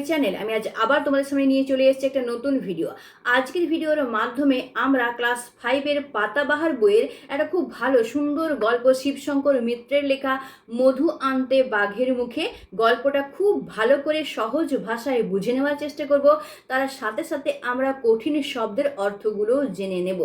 Channel. আমি আজ আবার তোমাদের সামনে নিয়ে চলে এসেছি একটা নতুন ভিডিও। আজকের ভিডিওর মাধ্যমে আমরা ক্লাস 5-এর পাতাবাহার বইয়ের একটা খুব ভালো সুন্দর গল্প শিবশঙ্কর মিত্রের লেখা মধু আনতে বাঘের মুখে গল্পটা খুব ভালো করে সহজ ভাষায় বুঝে নেওয়ার চেষ্টা করব। তার সাথে সাথে আমরা কঠিন শব্দের অর্থগুলো জেনে নেব।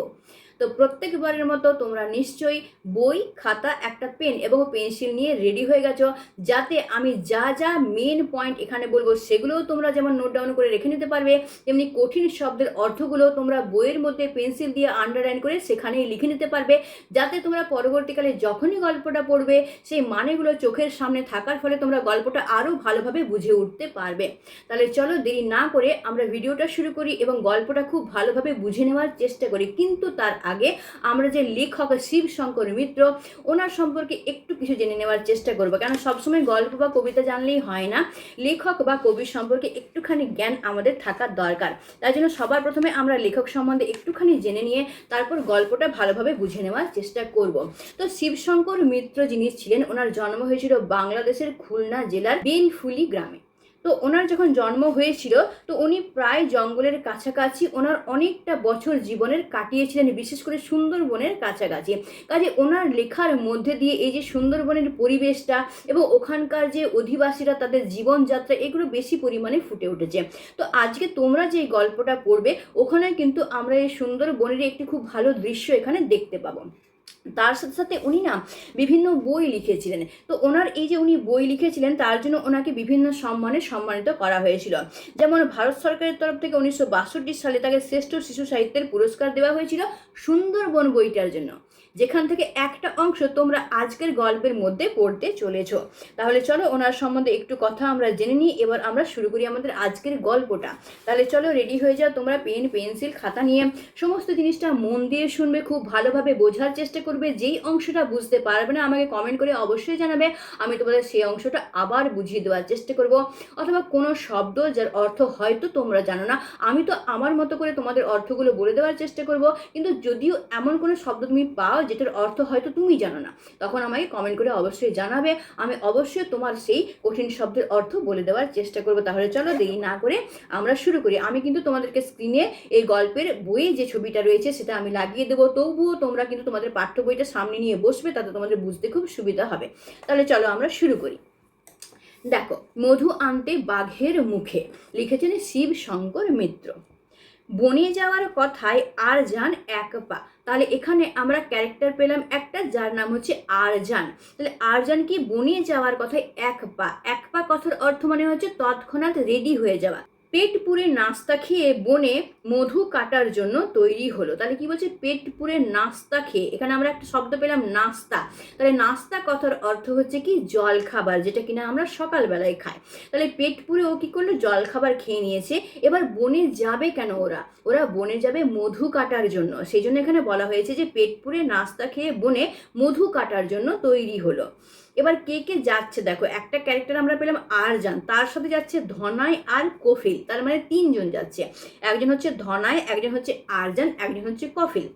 তো প্রত্যেকবারের মতো তোমরা নিশ্চয়ই বই, খাতা, একটা পেন এবং পেন্সিল নিয়ে রেডি হয়ে গেছো, যাতে আমি যা যা মেন পয়েন্ট এখানে বলবো সেগুলোও তোমরা যেমন নোট ডাউন করে রেখে নিতে পারবে, তেমনি কঠিন শব্দের অর্থগুলো তোমরা বইয়ের মধ্যে পেন্সিল দিয়ে আন্ডারলাইন করে সেখানেই লিখে নিতে পারবে, যাতে তোমরা পরবর্তীকালে যখনই গল্পটা পড়বে সেই মানেগুলো চোখের সামনে থাকার ফলে তোমরা গল্পটা আরও ভালোভাবে বুঝে উঠতে পারবে। তাহলে চলো দেরি না করে আমরা ভিডিওটা শুরু করি এবং গল্পটা খুব ভালোভাবে বুঝে নেওয়ার চেষ্টা করি। কিন্তু তার আগে আমরা যে লেখক শিবশঙ্কর মিত্র, ওনার সম্পর্কে একটু কিছু জেনে নেওয়ার চেষ্টা করবো, কেন সবসময় গল্প বা কবিতা জানলেই হয় না, লেখক বা কবির সম্পর্কে একটুখানি জ্ঞান আমাদের থাকার দরকার। তাই জন্য সবার প্রথমে আমরা লেখক সম্বন্ধে একটুখানি জেনে নিয়ে তারপর গল্পটা ভালোভাবে বুঝে নেওয়ার চেষ্টা করব। তো শিবশঙ্কর মিত্র যিনি ছিলেন, ওনার জন্ম হয়েছিল বাংলাদেশের খুলনা জেলার বেনফুলি গ্রামে। তো ওনার যখন জন্ম হয়েছিল তো উনি প্রায় জঙ্গলের কাছাকাছি ওনার অনেকটা বছর জীবনের কাটিয়েছিলেন, বিশেষ করে সুন্দরবনের কাছাকাছি। কাজে ওনার লেখার মধ্যে দিয়ে এই যে সুন্দরবনের পরিবেশটা এবং ওখানকার যে অধিবাসীরা তাদের জীবনযাত্রা, এগুলো বেশি পরিমাণে ফুটে উঠেছে। তো আজকে তোমরা যে গল্পটা পড়বে ওখানে কিন্তু আমরা এই সুন্দরবনের একটি খুব ভালো দৃশ্য এখানে দেখতে পাবো। তার সাথে সাথে উনি না বিভিন্ন বই লিখেছিলেন। তো ওনার এই যে উনি বই লিখেছিলেন তার জন্য ওনাকে বিভিন্ন সম্মানে সম্মানিত করা হয়েছিল। যেমন ভারত সরকারের তরফ থেকে 1962 সালে তাকে শ্রেষ্ঠ শিশু সাহিত্যের পুরস্কার দেওয়া হয়েছিল সুন্দরবন বইটার জন্য, যেখান থেকে একটা অংশ তোমরা আজকের গল্পের মধ্যে পড়তে চলেছ। তাহলে চলো ওনার সম্বন্ধে একটু কথা আমরা জেনে নিই। এবার আমরা শুরু করি আমাদের আজকের গল্পটা। তাহলে চলো রেডি হয়ে যাও তোমরা, পেন, পেন্সিল, খাতা নিয়ে সমস্ত জিনিসটা মন দিয়ে শুনবে, খুব ভালোভাবে বোঝার চেষ্টা করবে। যেই অংশটা বুঝতে পারবে না আমাকে কমেন্ট করে অবশ্যই জানাবে, আমি তোমাদের সেই অংশটা আবার বুঝিয়ে দেওয়ার চেষ্টা করব। অথবা কোনো শব্দ যার অর্থ হয়তো তোমরা জানো না, আমি তো আমার মতো করে তোমাদের অর্থগুলো বলে দেওয়ার চেষ্টা করব। কিন্তু যদিও এমন কোনো শব্দ তুমি পাও যেটার অর্থ হয়তো তুমি জানো না, তখন আমাকে কমেন্ট করে অবশ্যই জানাবে, আমি অবশ্যই তোমার সেই কঠিন শব্দের অর্থ বলে দেওয়ার চেষ্টা করব। তাহলে চলো দেরি না করে আমরা শুরু করি। আমি কিন্তু তোমাদেরকে স্ক্রিনে এই গল্পের বইয়ে যে ছবিটা রয়েছে সেটা আমি লাগিয়ে দেবো, তবুও তোমরা কিন্তু তোমাদের পাঠ্য বইটা সামনে নিয়ে বসবে, তাতে তোমাদের বুঝতে খুব সুবিধা হবে। তাহলে চলো আমরা শুরু করি। দেখো, মধু আনতে বাঘের মুখে লিখেছেন শিবশঙ্কর মিত্র। বনে যাওয়ার কথায় আর যান এক পা। তাহলে এখানে আমরা ক্যারেক্টার পেলাম একটা, যার নাম হচ্ছে আরজান। তাহলে আরজান কি বনে যাওয়ার কথায় এক পা। এক পা কথার অর্থ মানে হচ্ছে তৎক্ষণাৎ রেডি হয়ে যাওয়া। পেট পুরে নাস্তা খেয়ে বনে মধু কাটার জন্য তৈরি হলো। তাহলে কি বলছে, পেট পুরে নাস্তা খেয়ে, এখানে আমরা একটা শব্দ পেলাম নাস্তা। তাহলে নাস্তা কথার অর্থ হচ্ছে কি জল খাবার, যেটা কিনা আমরা সকালবেলায় খাই। তাহলে পেট পুরে ও কি করলো, জল খাবার খেয়ে নিয়েছে। এবার বনে যাবে কেন ওরা বনে যাবে মধু কাটার জন্য। সেই জন্য এখানে বলা হয়েছে যে পেট পুরে নাস্তা খেয়ে বনে মধু কাটার জন্য তৈরি হলো। এবার কে কে যাচ্ছে দেখো, একটা ক্যারেক্টার আমরা পেলাম আরজান, তার সাথে যাচ্ছে ধনাই আর কফিল, তার মানে তিনজন যাচ্ছে। একজন হচ্ছে ধনাই, একজন হচ্ছে আরজান, একজন হচ্ছে কফিল।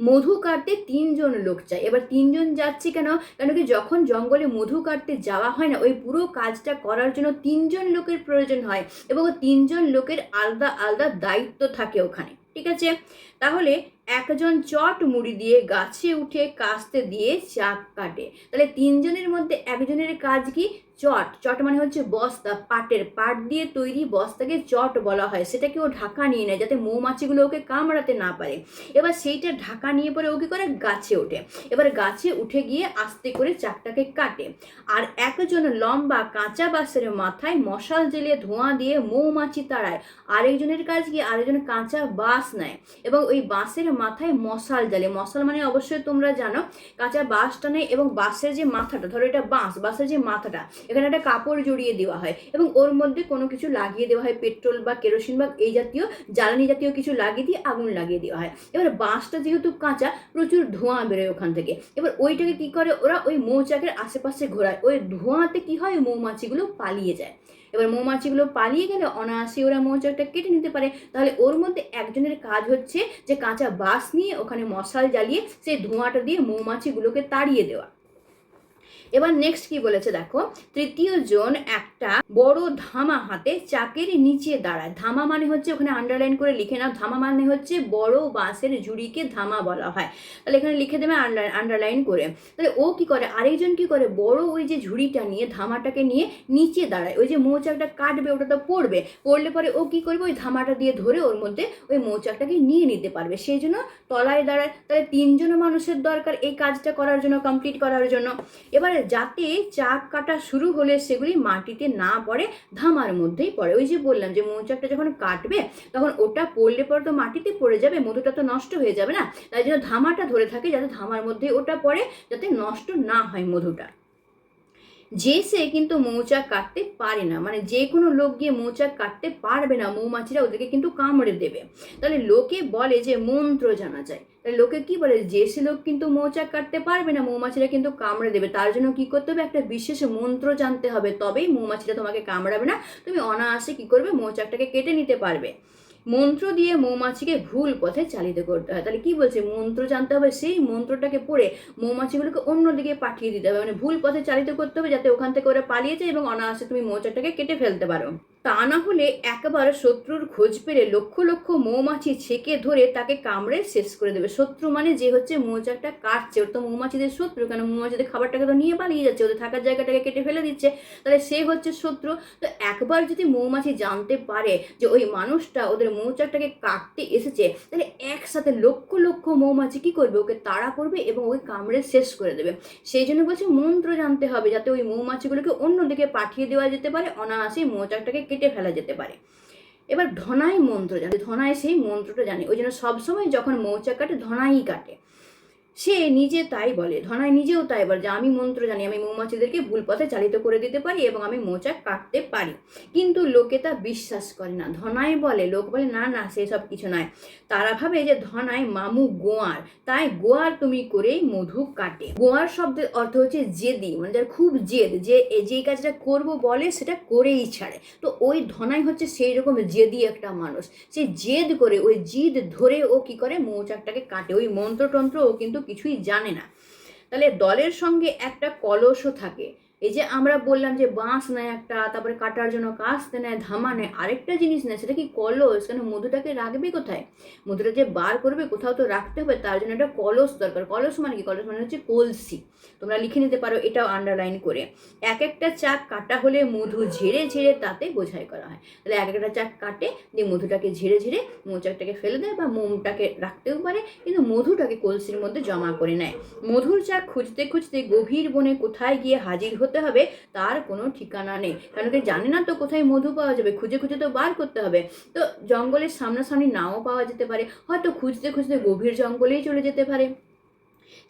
মধু কাটতে তিনজন লোক চাই। এবার তিনজন যাচ্ছে কেন, কেন কি যখন জঙ্গলে মধু কাটতে যাওয়া হয় না, ওই পুরো কাজটা করার জন্য তিনজন লোকের প্রয়োজন হয় এবং তিনজন লোকের আলাদা আলাদা দায়িত্ব থাকে ওখানে, ঠিক আছে। তাহলে একজন চট মুড়ি দিয়ে গাছে উঠে কাস্তে দিয়ে চাক কাটে। তাহলে তিনজনের মধ্যে একজনের কাজ কি, চট মানে হচ্ছে বস্তা, পাটের পাট দিয়ে তৈরি বস্তাকে চট বলা হয়। সেটাকে ও ঢাকা নিয়ে নেয় যাতে মৌমাছিগুলো ওকে কামড়াতে না পারে। এবার সেইটা ঢাকা নিয়ে পরে ও কি করে, গাছে ওঠে। এবার গাছে উঠে গিয়ে আস্তে করে চাকটাকে কাটে। আর একজন লম্বা কাঁচা বাঁশের মাথায় মশাল জেলে ধোঁয়া দিয়ে মৌমাছি তাড়ায়। আরেকজনের কাজ কি, আরেকজন কাঁচা বাঁশ নেয় এবং ওই বাঁশের মাথায় মশাল জ্বালে। মশাল মানে অবশ্যই তোমরা জানো, কাঁচা বাঁশটা নেয় এবং বাঁশের যে মাথাটা, ধরো এটা বাঁশের যে মাথাটা, এখানে একটা কাপড় জড়িয়ে দেওয়া হয় এবং ওর মধ্যে কোনো কিছু লাগিয়ে দেওয়া হয়, পেট্রোল বা কেরোসিন বা এই জাতীয় জ্বালানি জাতীয় কিছু লাগিয়ে দিয়ে আগুন লাগিয়ে দেওয়া হয়। এবার বাঁশটা যেহেতু কাঁচা, প্রচুর ধোঁয়া বেরোয় ওখান থেকে। এবার ওইটাকে কি করে, ওরা ওই মৌচাকের আশেপাশে ঘোরায়। ওই ধোঁয়াতে কি হয়, মৌমাছিগুলো পালিয়ে যায়। এবার মৌমাছিগুলো পালিয়ে গেলে অনায়াসে ওরা মৌচাকটা কেটে নিতে পারে। তাহলে ওর মধ্যে একজনের কাজ হচ্ছে যে কাঁচা বাঁশ নিয়ে ওখানে মশাল জ্বালিয়ে সেই ধোঁয়াটা দিয়ে মৌমাছিগুলোকে তাড়িয়ে দেওয়া। এবার নেক্সট কি বলেছে দেখো, তৃতীয় জন একটা বড় ধামা হাতে চাকের নিচে দাঁড়ায়। ধামা মানে হচ্ছে, ওখানে আন্ডারলাইন করে লিখে নাও, ধামা মানে হচ্ছে বড় বাঁশের ঝুড়িকে ধামা বলা হয়। তাহলে এখানে লিখে দেবে আন্ডারলাইন করে। তাহলে ও কি করে, আরেকজন কি করে, বড় ওই যে ঝুড়িটা নিয়ে, ধামাটাকে নিয়ে নিচে দাঁড়ায়। ওই যে মৌচাকটা কাটবে ওটা তো পড়বে, পড়লে পরে ও কি করবে, ওই ধামাটা দিয়ে ধরে ওর মধ্যে ওই মৌচাকটাকে নিয়ে নিতে পারবে, সেই জন্য তলায় দাঁড়ায়। তাহলে 3 জন মানুষের দরকার এই কাজটা করার জন্য, কমপ্লিট করার জন্য। এবারে যাতে চাক কাটা শুরু হলে সেগুলি মাটিতে না পড়ে, ধামার মধ্যেই পড়ে। ওই যে বললাম যে মৌচাকটা যখন কাটবে তখন ওটা পড়লে পরে তো মাটিতে পড়ে যাবে, মধুটা তো নষ্ট হয়ে যাবে না, তাই জন্য ধামাটা ধরে থাকে যাতে ধামার মধ্যে ওটা পড়ে, যাতে নষ্ট না হয় মধুটা। যে সে কিন্তু মৌচাক কাটতে পারে না, মানে যে কোনো লোক গিয়ে মৌচাক কাটতে পারবে না, মৌমাছিরা ওদেরকে কিন্তু কামড়ে দেবে। তাহলে লোকে বলে যে মন্ত্র জানা যায়, তাহলে লোকে কি বলে, যে সে লোক কিন্তু মৌচাক কাটতে পারবে না, মৌমাছিরা কিন্তু কামড়ে দেবে, তার জন্য কি করতে হবে, একটা বিশেষ মন্ত্র জানতে হবে, তবেই মৌমাছিরা তোমাকে কামড়াবে না, তুমি অনায়াসে কি করবে, মৌচাকটাকে কেটে নিতে পারবে। মন্ত্র দিয়ে মৌমাছিকে ভুল পথে চালিত করতে হয়। তাহলে কি বলছে, মন্ত্র জানতে হবে, সেই মন্ত্রটাকে পড়ে মৌমাছিগুলোকে অন্যদিকে পাঠিয়ে দিতে হবে, মানে ভুল পথে চালিত করতে হবে, যাতে ওখান থেকে ওরা পালিয়ে যায় এবং অনায়াসে তুমি মৌচাকটাকে কেটে ফেলতে পারো। তা না হলে একবার শত্রুর খোঁজ পেলে লক্ষ লক্ষ মৌমাছি ছেকে ধরে তাকে কামড়ে শেষ করে দেবে। শত্রু মানে যে হচ্ছে মৌচাকটা কাটছে, ওর তো মৌমাছিদের শত্রু, কেন মৌমাছিদের খাবারটাকে তো নিয়ে পালিয়ে যাচ্ছে, ওদের থাকার জায়গাটাকে কেটে ফেলে দিচ্ছে, তাহলে সে হচ্ছে শত্রু। তো একবার যদি মৌমাছি জানতে পারে যে ওই মানুষটা ওদের মৌচাকটাকে কাটতে এসেছে, তাহলে একসাথে লক্ষ লক্ষ মৌমাছি কি করবে, ওকে তাড়া করবে এবং ওই কামড়ে শেষ করে দেবে। সেই জন্য বলছে মন্ত্র জানতে হবে, যাতে ওই মৌমাছিগুলোকে অন্যদিকে পাঠিয়ে দেওয়া যেতে পারে, অনায়াসে মৌচাকটাকে কেটে ফেলা যেতে পারে। এবার ধনাই মন্ত্র জানে, ধনাই সেই মন্ত্রটা জানে, ওই জন্য সবসময় যখন মৌচাক কাটে ধনাই কাটে। সে নিজে তাই বলে, ধনাই নিজেও তাই বলে যে আমি মন্ত্র জানি, আমি মৌমাছিদেরকে ভুল পথে চালিত করে দিতে পারি এবং আমি মৌচাক কাটতে পারি। কিন্তু লোকে তা বিশ্বাস করে না। ধনাই বলে, লোক বলে না না সেসব কিছু নয়। তারা ভাবে যে ধনাই মামু গোয়ার, তাই গোয়ার তুমি করেই মধু কাটে। গোয়ার শব্দের অর্থ হচ্ছে জেদি, মানে যার খুব জেদ, যে যেই কাজটা করব বলে সেটা করেই ছাড়ে। তো ওই ধনাই হচ্ছে সেই রকম জেদি একটা মানুষ, সে জেদ করে, ওই জিদ ধরে ও কি করে, মৌচাকটাকে কাটে। ওই মন্ত্রতন্ত্র ও কিন্তু কিছুই জানে না। তাহলে দলের সঙ্গে একটা কলসও থাকে। এই যে আমরা বললাম যে বাঁশ নেয় একটা, তারপরে কাটার জন্য কাস্তে নেয়, ধামা নেয়, আরেকটা জিনিস নেয়, সেটা কি কলস। কেন, মধুটাকে রাখবে কোথায়, মধুটা যে বার করবে কোথাও তো রাখতে হবে, তার জন্য একটা কলস দরকার। কলস মানে কি, কলস মানে হচ্ছে কলসি, তোমরা লিখে নিতে পারো এটাও আন্ডারলাইন করে। এক একটা চাক কাটা হলে মধু ঝেড়ে ঝেড়ে তাতে বোঝাই করা হয়। তাহলে এক একটা চাক কাটে দিয়ে মধুটাকে ঝেড়ে ঝেড়ে মৌচাকটাকে ফেলে দেয়, বা মোমটাকে রাখতেও পারে, কিন্তু মধুটাকে কলসির মধ্যে জমা করে নেয়। মধুর চাক খুঁজতে খুঁজতে গভীর বনে কোথায় গিয়ে হাজির হতে হবে তার কোনো ঠিকানা নেই, কারণ কি জানে না তো কোথায় মধু পাওয়া যাবে, খুঁজে খুঁজে তো বার করতে হবে। তো জঙ্গলের সামনাসামনি নাও পাওয়া যেতে পারে, হয়তো খুঁজতে খুঁজতে গভীর জঙ্গলেই চলে যেতে পারে।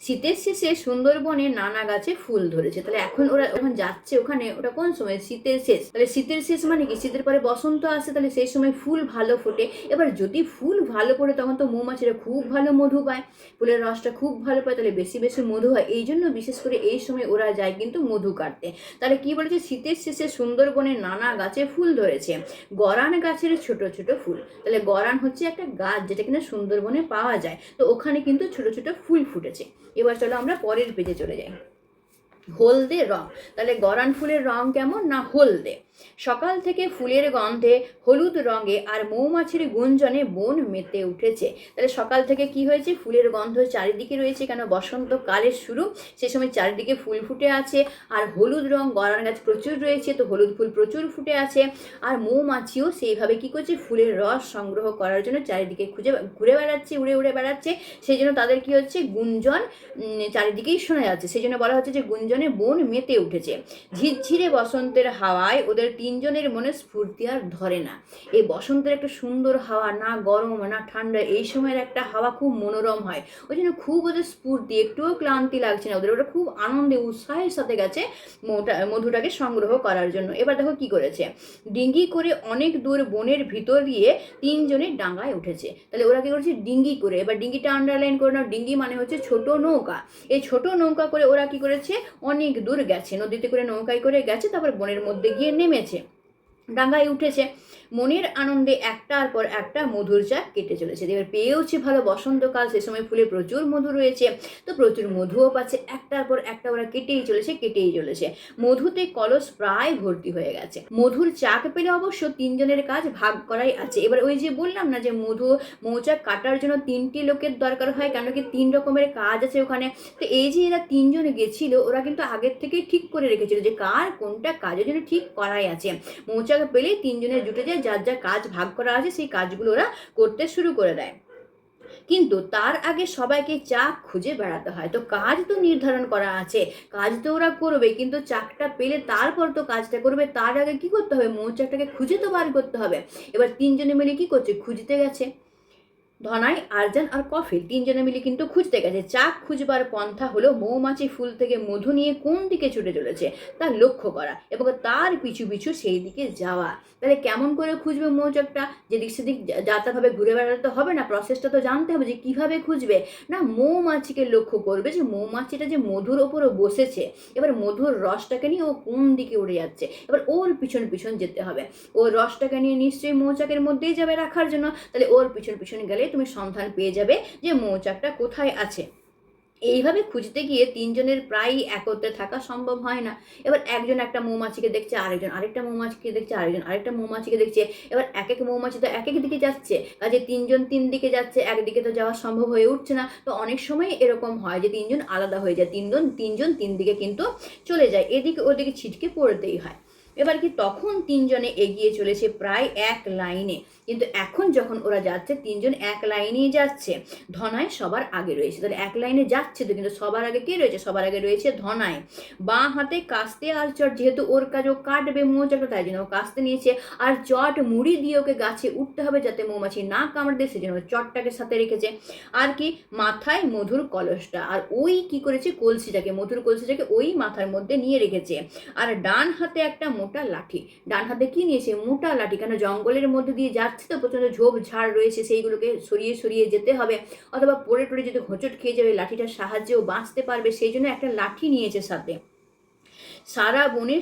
শীতের শেষে সুন্দরবনে নানা গাছে ফুল ধরেছে। তাহলে এখন ওরা যখন যাচ্ছে ওখানে, ওটা কোন সময়, শীতের শেষ। তাহলে শীতের শেষ মানে কি, শীতের পরে বসন্ত আসে, তাহলে সেই সময় ফুল ভালো ফোটে। এবার যদি ফুল ভালো ফোটে তখন তো মৌমাছিরা খুব ভালো মধু পায়, ফুলের রসটা খুব ভালো পায়, তাহলে বেশি বেশি মধু হয়। এই জন্য বিশেষ করে এই সময় ওরা যায় কিন্তু মধু কাটতে। তাহলে কি বলেছে, শীতের শেষে সুন্দরবনে নানা গাছে ফুল ধরেছে, গরান গাছের ছোট ছোট ফুল। তাহলে গরান হচ্ছে একটা গাছ যেটা কিনা সুন্দরবনে পাওয়া যায়, তো ওখানে কিন্তু ছোট ছোট ফুল ফুটেছে। এবার চলো আমরা পরের পেজে চলে যাই। হলদে রং, তাহলে গরান ফুলের রং কেমন না হলদে। সকাল থেকে ফুলের গন্ধে হলুদ রঙে আর মৌমাছির গুঞ্জনে বন মেতে উঠেছে। তাহলে সকাল থেকে কি হয়েছে, ফুলের গন্ধ চারিদিকে রয়েছে, কেন বসন্তকালের শুরু, সে সময় চারিদিকে ফুল ফুটে আছে, আর হলুদ রং, গরান গাছ প্রচুর রয়েছে, তো হলুদ ফুল প্রচুর ফুটে আছে, আর মৌমাছিও সেইভাবে কি করছে, ফুলের রস সংগ্রহ করার জন্য চারিদিকে ঘুরে বেড়াচ্ছে, উড়ে উড়ে বেড়াচ্ছে। সেই জন্য তাদের কি হচ্ছে, গুঞ্জন চারিদিকেই শোনা যাচ্ছে, সেই জন্য বলা হচ্ছে যে গুঞ্জনে বন মেতে উঠেছে। ঝিরঝিরে বসন্তের হাওয়ায় ওদের 3 জনের মনে স্ফূর্তি আর ধরে না। এই বসন্তের একটা সুন্দর হাওয়া, না গরম না ঠান্ডা, এই সময়ের একটা হাওয়া খুব মনোরম হয়, ওই জন্য খুব ওদের স্ফূর্তি, একটুও ক্লান্তি লাগছে না ওদের, ওরা খুব আনন্দে উৎসাহের সাথে গেছে মধুটাকে সংগ্রহ করার জন্য। এবার দেখো কি করেছে, ডিঙ্গি করে অনেক দূর বনের ভিতর দিয়ে 3 জনে ডাঙায় উঠেছে। তাহলে ওরা কি করেছে, ডিঙ্গি করে, এবার ডিঙ্গিটা আন্ডারলাইন করে নাও, ডিঙ্গি মানে হচ্ছে ছোট নৌকা। এই ছোট নৌকা করে ওরা কি করেছে, অনেক দূর গেছে, নদীতে করে নৌকায় করে গেছে, তারপর বনের মধ্যে গিয়ে নেমেছে। ডাঙ্গায় উঠেছে। মনের আনন্দে একটার পর একটা মধুর চাক কেটে চলেছে। এবার পেয়েওছে ভালো বসন্তকাল, সে সময় ফুলে প্রচুর মধু রয়েছে, তো প্রচুর মধুও পাচ্ছে। একটার পর একটা ওরা কেটেই চলেছে। মধুতে কলস প্রায় ভর্তি হয়ে গেছে। মধুর চাক পেলে অবশ্য তিনজনের কাজ ভাগ করাই আছে। এবার ওই যে বললাম না যে মৌচাক কাটার জন্য 3টি লোকের দরকার হয়, কেন কি 3 রকমের কাজ আছে ওখানে। তো এই যে এরা 3জন গেছিল, ওরা কিন্তু আগের থেকেই ঠিক করে রেখেছিল যে কার কোনটা কাজের জন্য ঠিক করাই আছে। মৌচাক পেলেই 3জনের জুটে যায়, যার যা কাজ ভাগ করা আছে সেই কাজগুলো ওরা করতে শুরু করে দেয়। কিন্তু তার আগে সবাইকে চাক খুঁজে বেড়াতে হয়। তো কাজ তো নির্ধারণ করা আছে, কাজ তো ওরা করবে, কিন্তু চাকটা পেলে তারপর তো কাজটা করবে। তার আগে কি করতে হবে, মৌচাকটাকে খুঁজে তো বার করতে হবে। এবার 3জনে মিলে কি করছে, খুঁজতে গেছে। ধনাই, আরজান আর কফিল 3জনে মিলে কিন্তু খুঁজতে গেছে। চাক খুঁজবার পন্থা হলো মৌমাছি ফুল থেকে মধু নিয়ে কোন দিকে ছুটে চলেছে তা লক্ষ্য করা এবং তার পিছু পিছু সেই দিকে যাওয়া। তাহলে কেমন করে খুঁজবে মৌচাকটা, যেদিক সেদিক যাতাভাবে ঘুরে বেড়াতে হবে না, প্রসেসটা তো জানতে হবে যে কিভাবে খুঁজবে। না, মৌমাছিকে লক্ষ্য করবে যে মৌমাছিটা যে মধুর ওপরও বসেছে, এবার মধুর রসটাকে নিয়ে ও কোন দিকে উড়ে যাচ্ছে, এবার ওর পিছন পিছন যেতে হবে। ওর রসটাকে নিয়ে নিশ্চয়ই মৌচাকের মধ্যেই যাবে রাখার জন্য, তাহলে ওর পিছন পিছন গেলে তুমি সন্ধান পেয়ে যাবে যে মৌচাকটা কোথায় আছে। এইভাবে খুঁজতে গিয়ে 3জনের প্রায়ই একত্রে থাকা সম্ভব হয় না। এবার একজন একটা মৌমাছিকে দেখছে, আরেকজন আরেকটা মৌমাছিকে দেখছে, আরেকজন আরেকটা মৌমাছিকে দেখছে। এবার এক এক মৌমাছি তো এক এক দিকে যাচ্ছে, কাজে 3জন 3 দিকে যাচ্ছে, একদিকে তো যাওয়া সম্ভব হয়ে উঠছে না। তো অনেক সময় এরকম হয় যে 3জন আলাদা হয়ে যায়, তিনজন 3 দিকে কিন্তু চলে যায়, এদিকে ওদিকে ছিটকে পড়তেই হয়। এবার কি তখন 3জনে এগিয়ে চলেছে প্রায় এক লাইনে, কিন্তু এখন যখন ওরা যাচ্ছে 3জন এক লাইনেই যাচ্ছে। ধনায় সবার আগে রয়েছে, তাহলে এক লাইনে যাচ্ছে তো, কিন্তু সবার আগে কে রয়েছে, সবার আগে রয়েছে ধনায়। বাঁ হাতে কাস্তে আর চট, যেহেতু ওর কাজ ও কাটবে মৌচাকটা, তাই জন্য ও কাস্তে নিয়েছে। আর চট মুড়ি দিয়ে ওকে গাছে উঠতে হবে যাতে মৌমাছি না কামড় দেয়, সেজন্য চটটাকে সাথে রেখেছে। আর কি, মাথায় মধুর কলসটা, আর ওই কি করেছে, কলসিটাকে, মধুর কলসিটাকে ওই মাথার মধ্যে নিয়ে রেখেছে। আর ডান হাতে একটা মোটা লাঠি, ডান হাতে কি নিয়েছে, মোটা লাঠি, কেন জঙ্গলের মধ্যে দিয়ে যাচ্ছে তো প্রচন্ড ঝোপ ঝাড় রয়েছে, সেইগুলোকে সরিয়ে সরিয়ে যেতে হবে, অথবা পড়ে টড়ে যদি হোঁচট খেয়ে যাবে লাঠিটার সাহায্যেও বাঁচতে পারবে, সেই জন্য একটা লাঠি নিয়েছে সাথে। সারা বনে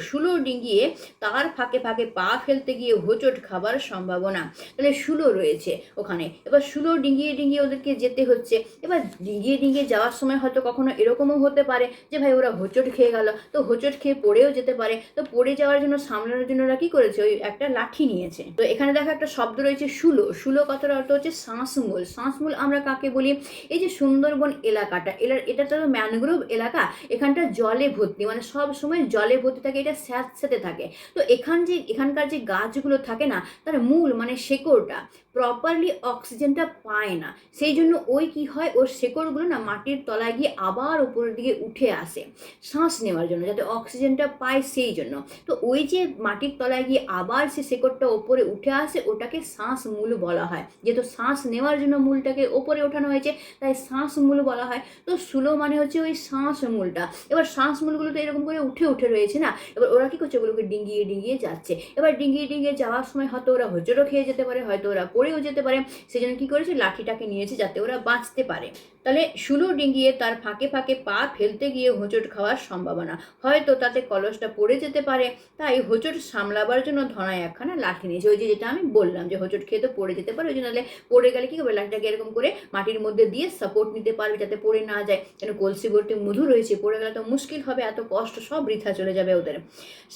শুলো ডিঙিয়ে তার ফাঁকে ফাঁকে পা ফেলতে গিয়ে হোঁচট খাবার সম্ভাবনা, তাহলে শুলো রয়েছে ওখানে। এবার শুলো ডিঙিয়ে ডিঙিয়ে ওদেরকে যেতে হচ্ছে। এবার ডিঙিয়ে ডিঙিয়ে যাওয়ার সময় হয়তো কখনো এরকমও হতে পারে যে ভাই ওরা হোঁচট খেয়ে গেল, তো হোঁচট খেয়ে পড়েও যেতে পারে। তো পড়ে যাওয়ার জন্য সামলানোর জন্য ওরা কি করেছে, ওই একটা লাঠি নিয়েছে। তো এখানে দেখো একটা শব্দ রয়েছে শুলো। শুলো কথার অর্থ হচ্ছে শ্বাসমূল। শ্বাসমূল আমরা কাকে বলি, এই যে সুন্দরবন এলাকাটা, এটা তো ম্যানগ্রোভ এলাকা, এখানটা জলে ভর্তি, মানে সব সময় জলে ভর্তি থাকে, এটা স্যাঁতস্যাঁতে থাকে। তো এখানকার যে গাছগুলো থাকে না, তার মূল মানে শেকড়টা প্রপারলি অক্সিজেনটা পায় না, সেই জন্য ওই কি হয়, ওর শেকড়গুলো না মাটির তলায় গিয়ে আবার উপরের দিকে উঠে আসে শ্বাস নেওয়ার জন্য, যাতে অক্সিজেনটা পায় সেই জন্য। তো ওই যে মাটির তলায় গিয়ে আবার সে শেকড়টা ওপরে উঠে আসে, ওটাকে শ্বাস মূল বলা হয়। যেহেতু শ্বাস নেওয়ার জন্য মূলটাকে ওপরে ওঠানো হয়েছে, তাই শ্বাস মূল বলা হয়। তো শুলো মানে হচ্ছে ওই শ্বাস মূলটা। এবার শ্বাস মূলগুলো তো এরকম করে উঠে উঠে রয়েছে না, এবার ওরা কি করছে, ওগুলোকে ডিঙিয়ে ডিঙিয়ে যাচ্ছে। এবার ডিঙিয়ে ডিঙিয়ে যাওয়ার সময় হয়তো ওরা হোঁচটও খেয়ে যেতে পারে, হয়তো ওরা পড়েও যেতে পারে, সেজন্য কি করেছে, লাঠিটাকে নিয়েছে যাতে ওরা বাঁচতে পারে। তাহলে শুলো ডিঙিয়ে তার ফাঁকে ফাঁকে পা ফেলতে গিয়ে হোঁচট খাওয়ার সম্ভাবনা, হয়তো তাতে কলসটা পড়ে যেতে পারে, তাই হোঁচট সামলাবার জন্য ধনায় একখানা লাঠি নিয়েছে। ওই যে যেটা আমি বললাম যে হোঁচট খেয়ে তো পড়ে যেতে পারে, ওই জন্য পড়ে গেলে কি করবে, লাঠিটাকে এরকম করে মাটির মধ্যে দিয়ে সাপোর্ট নিতে পারবে যাতে পড়ে না যায়, কেন কলসি ভর্তি মধু রয়েছে, পড়ে গেলে তো মুশকিল হবে, এত কষ্ট সব বৃথা চলে যাবে ওদের।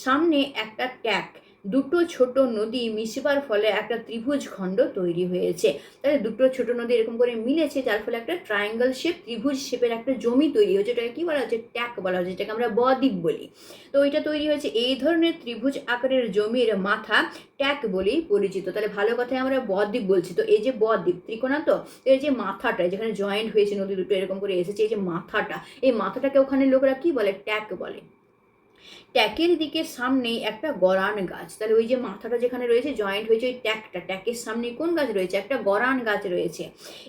সামনে একটা ট্যাক, দুটো ছোট নদী মিশবার ফলে একটা ত্রিভুজ খণ্ড তৈরি হয়েছে। তাহলে দুটো ছোট নদী এরকম করে মিলেছে, যার ফলে একটা ট্রায়াঙ্গেল শেপ, ত্রিভুজ শেপের একটা জমি তৈরি হয়েছে, এটাকে কি বলা হচ্ছে, ট্যাক বলা হচ্ছে, যেটাকে আমরা বদ্বীপ বলি। তো ওইটা তৈরি হয়েছে, এই ধরনের ত্রিভুজ আকারের জমির মাথা ট্যাক বলেই পরিচিত। তাহলে ভালো কথায় আমরা বদ্বীপ বলছি। তো এই যে বদ্বীপ ত্রিকোণা, তো এই যে মাথাটা যেখানে জয়েন্ট হয়েছে নদী দুটো এরকম করে এসেছে, এই যে মাথাটা, এই মাথাটাকে ওখানে লোকেরা কি বলে, ট্যাক বলে। ট্যাকের দিকে সামনেই একটা গরান গাছ, তাহলে ওই যে মাথাটা যেখানে রয়েছে জয়েন্ট হয়েছে, ওই ট্যাকের সামনে কোন গাছ রয়েছে, একটা গরান গাছ রয়েছে।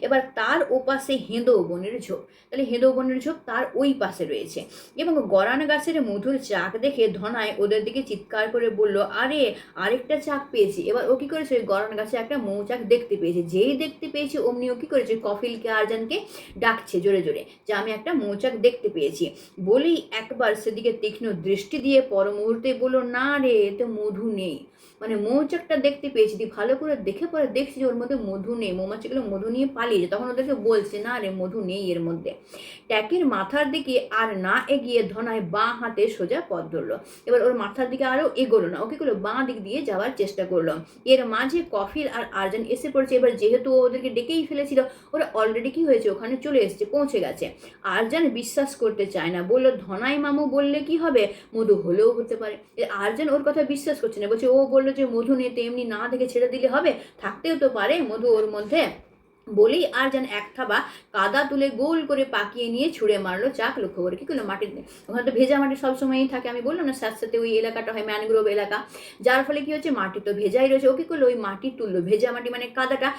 এবার তার ওপাশে হেঁদো বনের ঝোপ, তাহলে হেঁদো বনের ঝোপ তার ওই পাশে রয়েছে। এবং গরান গাছের মধুর চাক দেখে ধনায় ওদের দিকে চিৎকার করে বলল, আরে আরেকটা চাক পেয়েছি। এবার ও কি করেছে, ওই গরান গাছে একটা মৌচাক দেখতে পেয়েছে, যেই দেখতে পেয়েছে অমনি ও কি করেছে, কফিলকে আরজানকে ডাকছে জোরে জোরে যে আমি একটা মৌচাক দেখতে পেয়েছি। বলেই একবার সেদিকে তীক্ষ্ণ দৃষ্টি দিয়ে পর মুহূর্তে বলল, না রে, এতে মধু নেই। মানে মৌচাকটা দেখতে পেয়েছি, ভালো করে দেখে পরে দেখছি যে ওর মধ্যে মধু নেই। মৌমাছিগুলো মধু নিয়ে পালিয়েছে। তখন ওদেরকে বলছে না রে, মধু নেই এর মধ্যে। ট্যাকির মাথার দিকে আর না এগিয়ে ধনায় বাঁ হাতে সোজা পথ ধরলো। এবার ওর মাথার দিকে আরও এগোলো না, ওকে করলো বাঁ দিক দিয়ে যাওয়ার চেষ্টা করলো। এর মাঝে কফিল আর আরজান এসে পড়েছে। এবার যেহেতু ওদেরকে ডেকেই ফেলেছিল, ওরা অলরেডি কি হয়েছে, ওখানে চলে এসেছে, পৌঁছে গেছে। আরজান বিশ্বাস করতে চায় না, বললো ধনাই মামু বললে কি হবে, মধু হলেও হতে পারে। আরজান ওর কথা বিশ্বাস করছে না, বলছে ও বললো যে মধু নিয়ে তো এমনি না দেখে ছেড়ে দিলে হবে, থাকতেও তো পারে মধু ওর মধ্যে। বলেই আরজান এক থাবা কাদা তুলে গোল করে পাকিয়ে নিয়ে ছুঁড়ে মারলো চাক লক্ষ্য করে। কি করলো, মাটিতে, ওখানে তো ভেজা মাটি সবসময়ই থাকে, আমি বললাম না সাথে সাথে ওই এলাকাটা হয় ম্যানগ্রোভ এলাকা, যার ফলে কি হচ্ছে মাটি তো ভেজাই রয়েছে। ও কি করলো, ওই মাটি তুললো, ভেজা মাটি মানে কাদাটা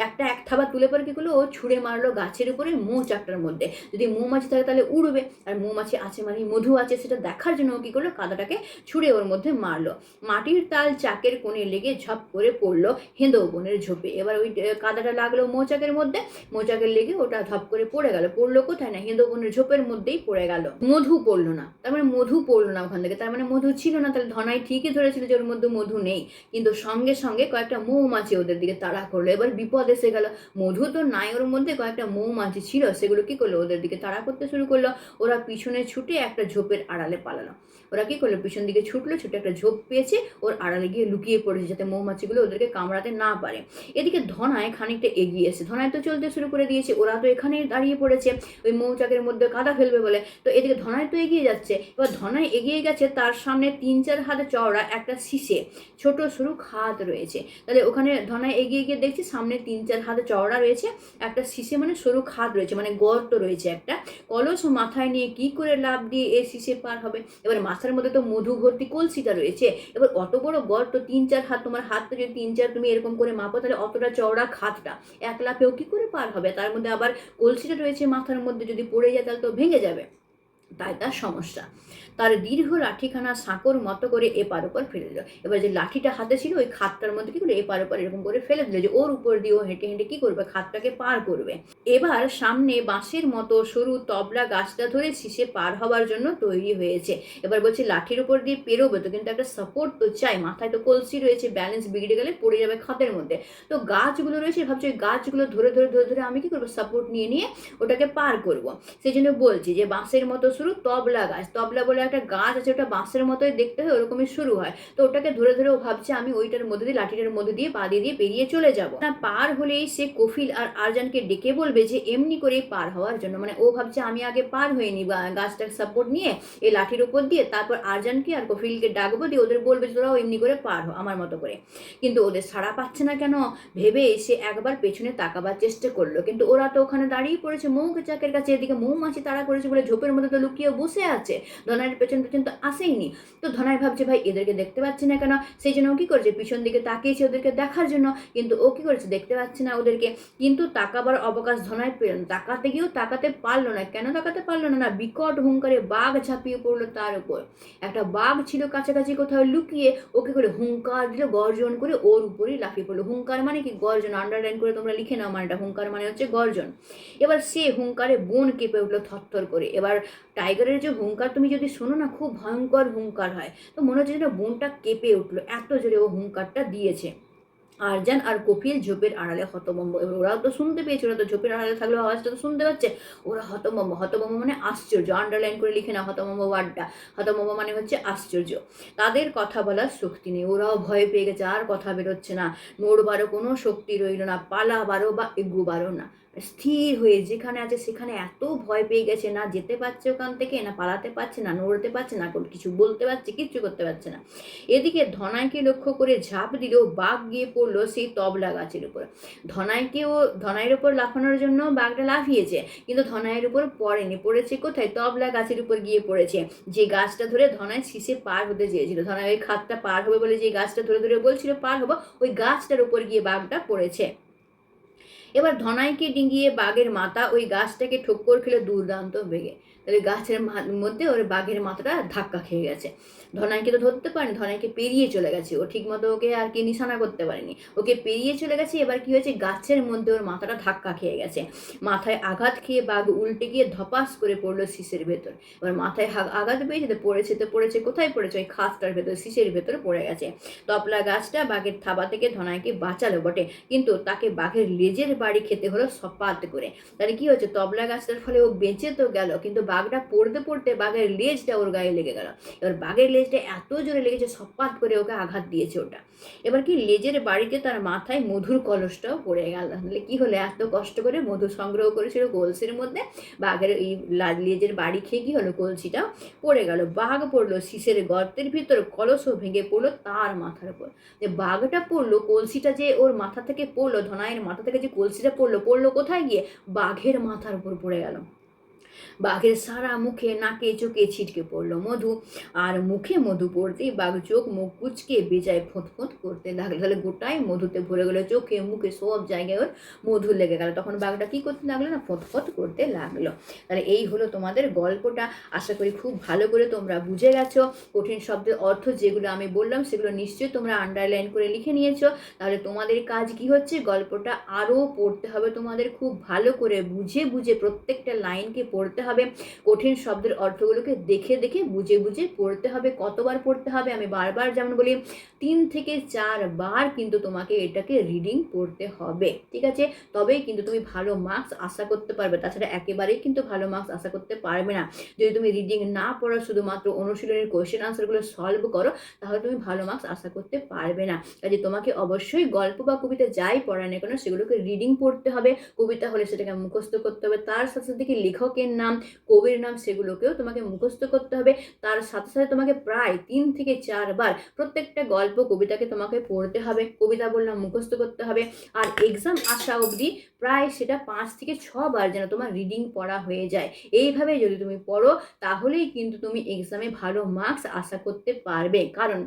এক থাবা তুলে পরে কি করলো, ও ছুঁড়ে মারলো গাছের উপরে মৌচাকটার মধ্যে। যদি মৌমাছি থাকে তাহলে উড়বে, আর মৌমাছি আছে মানে মধু আছে সেটা দেখার জন্য ও কি করলো, কাদাটাকে ছুঁড়ে ওর মধ্যে মারলো। মাটির তাল চাকের কোণে লেগে ঝপ করে পড়লো হেঁদো বনের ঝোপে। এবার ওই কাদাটা লাগলো মৌচাকের মধ্যে, মৌচাকের লেগে ওটা ধপ করে পড়ে গেল। পড়লো কোথায় না, হেঁদো বনের ঝোপের মধ্যেই পড়ে গেল। মধু পড়লো না, তার মানে মধু পড়লো না ওখান থেকে, তার মানে মধু ছিল না। তাহলে ধনাই ঠিকই ধরেছিল যে ওর মধ্যে মধু নেই, কিন্তু সঙ্গে সঙ্গে কয়েকটা মৌমাছি ওদের দিকে তাড়া করলো। এবার বিপদ এসে গেল, মধু তো নাই ওর মধ্যে, কয়েকটা মৌমাছি ছিল, সেগুলো কি করলো, ওদের দিকে তাড়া করতে শুরু করলো। ওরা পিছনে ছুটে একটা ঝোপের আড়ালে পালালো। ওরা কি করলো, পিছন দিকে ছুটলো, ছুটে একটা ঝোপ পেয়েছে, ওর আড়ালে গিয়ে লুকিয়ে পড়েছে যাতে মৌমাছিগুলো ওদেরকে কামড়াতে না পারে। এদিকে ধনায় খানিকটা এগিয়ে এসে, ধনায় তো চলতে শুরু করে দিয়েছে, ওরা তো এখানেই দাঁড়িয়ে পড়েছে ওই মৌচাকের মধ্যে কাদা ফেলবে বলে। তো এদিকে ধনায় তো এগিয়ে যাচ্ছে। এবার ধনায় এগিয়ে গেছে, তার সামনে 3-4 হাত চওড়া একটা শিশে ছোট সরু খাদ রয়েছে। তাহলে ওখানে ধনায় এগিয়ে গিয়ে দেখছি সামনে 3-4 হাত চওড়া রয়েছে একটা শিশে, মানে সরু খাদ রয়েছে, মানে গর্ত রয়েছে একটা। কলস মাথায় নিয়ে কি করে লাফ দিয়ে এই শিশে পার হবে। এবার মাথার মধ্যে তো মধু ভর্তি কলসিটা রয়েছে। এবার অত বড় গর্ত, 3-4 হাত, তোমার হাতটা যদি 3-4 তুমি এরকম করে মাপো, তাহলে অতটা চওড়া খাদটা এক লাফেও কি করে পার হবে। তার মধ্যে আবার কলসিটা রয়েছে মাথার মধ্যে, যদি পড়ে যায় তাহলে তো ভেঙে যাবে। তাই তার সমস্যা। তার দীর্ঘ লাঠিখানা সাঁকোর মতো করে এপার ওপর ফেলে দিল। এবার যে লাঠিটা হাতে ছিল ওই খাতটার মধ্যে কি করে এপার ওপর এরকম করে ফেলে দিল, যে ওর উপর দিয়ে ও হেঁটে হেঁটে কি করবে, খাতটাকে পার করবে। এবার সামনে বাঁশের মতো সরু তবলা গাছটা ধরে শিশে পার হওয়ার জন্য তৈরি হয়েছে। এবার বলছে লাঠির উপর দিয়ে পেরোবে তো, কিন্তু একটা সাপোর্ট তো চাই, মাথায় তো কলসি রয়েছে, ব্যালেন্স বিগড়ে গেলে পড়ে যাবে খাতের মধ্যে। তো গাছগুলো রয়েছে, ভাবছি ওই গাছগুলো ধরে ধরে ধরে ধরে আমি কি করবো, সাপোর্ট নিয়ে নিয়ে ওটাকে পার করব। সেই জন্য বলছি যে বাঁশের মতো শুরু তবলা গাছ, তবলা বলে একটা গাছ আছে, ওটা বাঁশের মতোই দেখতে হয়, ওরকমই শুরু হয়। তো ওটাকে ধরে ধরে ও ভাবছে আমি ওইটার মধ্যে দিয়ে, লাঠিটার মধ্যে দিয়ে পা দিয়ে পেরিয়ে চলে যাব না। পার হলেই সে কফিল আর আরজানকে ডেকে বলবে যে এমনি করেই পার হওয়ার জন্য, মানে ও ভাবছে আমি আগে পার হয়ে নি গাছটার সাপোর্ট নিয়ে এই লাঠির উপর দিয়ে, তারপর আরজানকে আর কফিলকে ডাকবো, দিয়ে ওদের বলবে যে তোরাও এমনি করে পার হ আমার মতো করে। কিন্তু ওদের সাড়া পাচ্ছে না কেন ভেবে সে একবার পেছনে তাকাবার চেষ্টা করলো, কিন্তু ওরা তো ওখানে দাঁড়িয়ে পড়েছে মৌচাকের কাছে। এদিকে মৌমাছি তাড়া করেছে বলে ঝোপের মধ্যে তো লুকিয়ে বসে আছে, ধনাইয়ের পেছন পেছন তো আসেইনি। তো ধনাই ভাবছে ভাই এদেরকে দেখতে পাচ্ছি না কেন, সেই জন্য ও কি করেছে, পিছন দিকে তাকিয়েছে ওদেরকে দেখার জন্য, কিন্তু ও কি করেছে, দেখতে পাচ্ছে না ওদেরকে। কিন্তু তাকাবার অবকাশ ধনাই পেল না, তাকাতে গিয়েও তাকাতে পারলো না। কেন তাকাতে পারলো না, বিকট হুঙ্কারে বাঘ ঝাঁপিয়ে পড়লো তার উপর। একটা বাঘ ছিল কাছাকাছি কোথাও লুকিয়ে, ওকে করে হুঙ্কার দিল, গর্জন করে ওর উপরেই লাফিয়ে পড়লো। হুঙ্কার মানে কি, গর্জন, আন্ডারলাইন করে তোমরা লিখে নাও মানেটা, হুঙ্কার মানে হচ্ছে গর্জন। এবার সে হুঙ্কারে বন কেঁপে উঠলো থরথর করে। এবার টাইগারের যে হুঙ্কার তুমি যদি শোনো না, খুব ভয়ঙ্কর হুঙ্কার হয়, তো মনে হচ্ছে যেন বনটা কেঁপে উঠলো, এত জোরে ও হুঙ্কারটা দিয়েছে। আরজান আর কফিল ঝোপের আড়ালে হতভম্ব। এবার ওরাও তো শুনতে পেয়েছে, ওরা তো ঝোপের আড়ালে থাকলেও আওয়াজটা তো শুনতে পাচ্ছে। ওরা হতভম্ব, হতভম্ব মানে আশ্চর্য, আন্ডারলাইন করে লিখে না হতভম্ব ওয়ার্ডটা। হতভম্ব মানে হচ্ছে আশ্চর্য, তাদের কথা বলার শক্তি নেই, ওরাও ভয় পেয়ে গেছে, আর কথা বেরোচ্ছে না, নড়বারও কোনো শক্তি রইল না, পালাবারও বা এগুবারও না। স্থির হয়ে যেখানে আছে সেখানে এত ভয় পেয়ে গেছে, না যেতে পারছে ওখান থেকে, না পালাতে পারছে, না নড়তে পারছে, না কিছু বলতে পারছে, কিচ্ছু করতে পারছে না। এদিকে ধনাইকে লক্ষ্য করে ঝাঁপ দিল, বাঘ গিয়ে পড়লো সেই তবলা গাছের উপর। ধনাইয়ের উপর লাফানোর জন্য বাঘটা লাফিয়েছে, কিন্তু ধনাইয়ের উপর পড়েনি, পড়েছে কোথায়, তবলা গাছের উপর গিয়ে পড়েছে, যে গাছটা ধরে ধনাই শিশে পার হতে চেয়েছিল। ধনাই ওই খাতটা পার হবে বলে যে গাছটা ধরে ধরে বলছিল পার হবো, ওই গাছটার উপর গিয়ে বাঘটা পড়েছে। এবার ধনাইকে ডিঙিয়ে বাঘের মাথা ওই গাছটাকে ঠোক্কর খেলে দুর্দান্ত বেগে, তাহলে গাছের মধ্যে ওর বাঘের মাথাটা ধাক্কা খেয়ে গেছে। ধনাইকে তো ধরতে পারেনি, ধনাইকে পেরিয়ে চলে গেছে, ও ঠিক মতো ওকে আর কি নিশানা করতে পারেনি, ওকে পেরিয়ে চলে গেছে। এবার কি হয়েছে, গাছের মধ্যে ওর মাথাটা ধাক্কা খেয়ে গেছে, মাথায় আঘাত খেয়ে বাঘ উল্টে গিয়ে ধপাস করে পড়লো শীষের ভেতর। এবার মাথায় আঘাত পেয়েছে, তো পড়েছে কোথায় পড়েছে, ওই খাতটার ভেতর শীষের ভেতর পড়ে গেছে। তপলা গাছটা বাঘের থাবা থেকে ধনাইকে বাঁচালো বটে, কিন্তু তাকে বাঘের লেজের বাড়ি খেতে হলো সপাত করে। তাহলে কি হচ্ছে, তবলা গাছটার ফলে ও বেঁচে তো গেল, কিন্তু বাঘটা পড়তে পড়তে বাঘের লেজটা ওর গায়ে লেগে গেল। এবার বাঘের লেজটা এত জোরে লেগেছে, সপাত করে ওকে আঘাত দিয়েছে ওটা। এবার কি লেজের বাড়িতে তার মাথায় মধুর কলসটাও পড়ে গেল। তাহলে কি হলো, এত কষ্ট করে মধু সংগ্রহ করেছিল কলসির মধ্যে, বাঘের এই লেজের বাড়ি খেয়ে কি হলো, কলসিটাও পড়ে গেল। বাঘ পড়লো শীষের গর্তের ভিতর, কলসও ভেঙে পড়লো তার মাথার উপর। যে বাঘটা পড়লো, কলসিটা যে ওর মাথা থেকে পড়লো, ধনাইয়ের মাথা থেকে যে কলসিটা পড়লো কোথায় গিয়ে, বাঘের মাথার উপর পড়ে গেল। বাঘের সারা মুখে নাকে চোখে ছিটকে পড়লো মধু, আর মুখে মধু পড়তেই বাঘ চোখ মুখ কুচকে বেজায় ফোঁত করতে লাগলো। তাহলে গোটাই মধুতে ভরে গেলো, চোখে মুখে সব জায়গায় ওর মধু লেগে গেল। তখন বাঘটা কি করতে লাগলো না, ফোঁত করতে লাগলো। তাহলে এই হলো তোমাদের গল্পটা। আশা করি খুব ভালো করে তোমরা বুঝে গেছো। কঠিন শব্দের অর্থ যেগুলো আমি বললাম সেগুলো নিশ্চয়ই তোমরা আন্ডারলাইন করে লিখে নিয়েছো। তাহলে তোমাদের কাজ কি হচ্ছে, গল্পটা আরও পড়তে হবে তোমাদের, খুব ভালো করে বুঝে প্রত্যেকটা লাইনকে পড়তে হবে। কঠিন শব্দের অর্থগুলোকে দেখে বুঝে পড়তে হবে। কতবার পড়তে হবে, আমি বারবার যেমন বলি 3 থেকে 4 বার কিন্তু তোমাকে এটাকে রিডিং পড়তে হবে, ঠিক আছে? তবেই কিন্তু তুমি ভালো মার্কস আশা করতে পারবে। তাছাড়া একেবারেই কিন্তু ভালো মার্কস আশা করতে পারবে না। যদি তুমি রিডিং না পড়ো, শুধুমাত্র অনুশীলনের কোয়েশ্চেন আনসারগুলো সলভ করো, তাহলে তুমি ভালো মার্কস আশা করতে পারবে না। কাজে তোমাকে অবশ্যই গল্প বা কবিতা যাই পড়া না কেন সেগুলোকে রিডিং পড়তে হবে। কবিতা হলে সেটাকে মুখস্থ করতে হবে, তার সাথে সাথে লেখকের নাম, কবির নাম সেগুলোকেও তোমাকে মুখস্থ করতে হবে। তার সাথে সাথে তোমাকে প্রায় 3 থেকে 4 বার প্রত্যেকটা গল্প কবিতাকে তোমাকে পড়তে হবে, কবিতা বললাম মুখস্থ করতে হবে। আর এক্সাম আসা অবধি প্রায় সেটা 5 থেকে 6 বার যেন তোমার রিডিং পড়া হয়ে যায়। এইভাবে যদি তুমি পড়ো, তাহলেই কিন্তু তুমি এক্সামে ভালো মার্কস আশা করতে পারবে। কারণ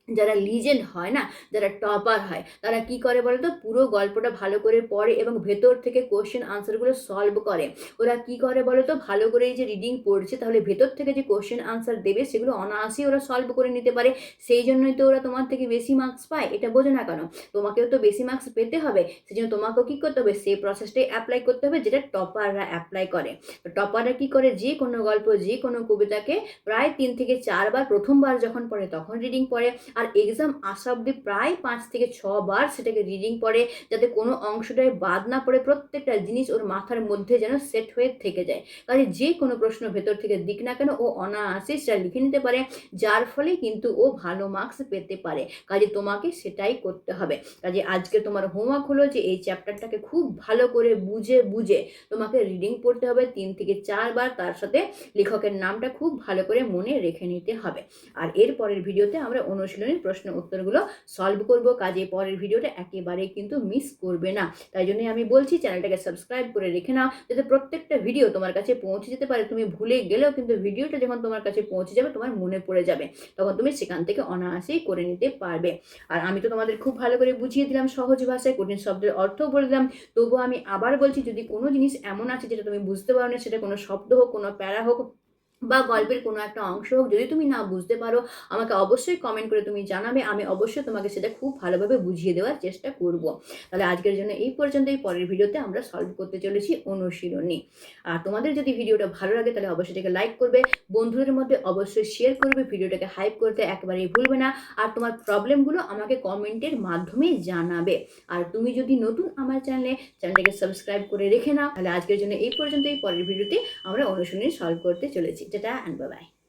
যারা লিজেন্ড হয় না, যারা টপার হয়, তারা কি করে বলতো, পুরো গল্পটা ভালো করে পড়ে এবং ভেতর থেকে কোশ্চেন আনসারগুলো সলভ করে। ওরা কি করে বলতো, ভালো করে এই যে রিডিং পড়ছে, তাহলে ভেতর থেকে যে কোশ্চেন আনসার দেবে সেগুলো অনায়াসেই ওরা সলভ করে নিতে পারে। সেই জন্যই তো ওরা তোমার থেকে বেশি মার্কস পায়। এটা বোঝো না কেন, তোমাকেও তো বেশি মার্কস পেতে হবে, সেই জন্য তোমাকেও কী করতে হবে, সেই প্রসেসটাই অ্যাপ্লাই করতে হবে যেটা টপাররা অ্যাপ্লাই করে। তো টপাররা কী করে, যে কোনো গল্প, যে কোনো কবিতাকে প্রায় 3 থেকে 4 বার, প্রথমবার যখন পড়ে তখন রিডিং পড়ে, আর এক্সাম আসা অবধি প্রায় 5 থেকে 6 বার সেটাকে রিডিং পড়ে, যাতে কোনো অংশটায় বাদ না পড়ে, প্রত্যেকটা জিনিস ওর মাথার মধ্যে যেন সেট হয়ে থেকে যায়। কাজে যে কোনো প্রশ্ন ভেতর থেকে দিক না কেন, ও অনায়াসে সেটা লিখে নিতে পারে, যার ফলে কিন্তু ও ভালো মার্কস পেতে পারে। কাজে তোমাকে সেটাই করতে হবে। কাজে আজকে তোমার হোমওয়ার্ক হলো যে এই চ্যাপ্টারটাকে খুব ভালো করে বুঝে তোমাকে রিডিং পড়তে হবে 3 থেকে 4 বার, তার সাথে লেখকের নামটা খুব ভালো করে মনে রেখে নিতে হবে। আর এর পরের ভিডিওতে আমরা অনুশীলনী প্রশ্ন উত্তরগুলো সলভ করব। কাজে পরের ভিডিওটা একেবারেই কিন্তু মিস করবে না। তাই জন্যই আমি বলছি, চ্যানেলটাকে সাবস্ক্রাইব করে রেখে নাও, যাতে প্রত্যেকটা ভিডিও তোমার কাছে পৌঁছে যেতে পারে। তুমি ভুলে গেলেও কিন্তু ভিডিওটা যখন তোমার কাছে পৌঁছে যাবে, তোমার মনে পড়ে যাবে, তখন তুমি সেখান থেকে অনায়াসেই করে নিতে পারবে। আর আমি তো তোমাদের খুব ভালো করে বুঝিয়ে দিলাম সহজ ভাষায়, কঠিন শব্দের অর্থও বলে দিলাম। তবুও আমি আবার বলছি, যদি কোনো জিনিস এমন আছে যেটা তুমি বুঝতে পারো না, সেটা কোনো শব্দ হোক, কোনো প্যারা হোক, বা গল্পের কোনো একটা অংশ হোক, যদি তুমি না বুঝতে পারো, আমাকে অবশ্যই কমেন্ট করে তুমি জানাবে। আমি অবশ্যই তোমাকে সেটা খুব ভালোভাবে বুঝিয়ে দেওয়ার চেষ্টা করব। তাহলে আজকের জন্য এই পর্যন্তই। পরের ভিডিওতে আমরা সলভ করতে চলেছি অনুশীলনী। আর তোমাদের যদি ভিডিওটা ভালো লাগে, তাহলে অবশ্যই এটাকে লাইক করবে, বন্ধুদের মধ্যে অবশ্যই শেয়ার করবে, ভিডিওটাকে হাইপ করতে একেবারেই ভুলবে না। আর তোমার প্রবলেমগুলো আমাকে কমেন্টের মাধ্যমে জানাবে। আর তুমি যদি নতুন আমার চ্যানেলটাকে সাবস্ক্রাইব করে রেখে নাও। তাহলে আজকের জন্য এই পর্যন্তই। পরের ভিডিওতে আমরা অনুশীলনী সলভ করতে চলেছি। Tata and bye bye.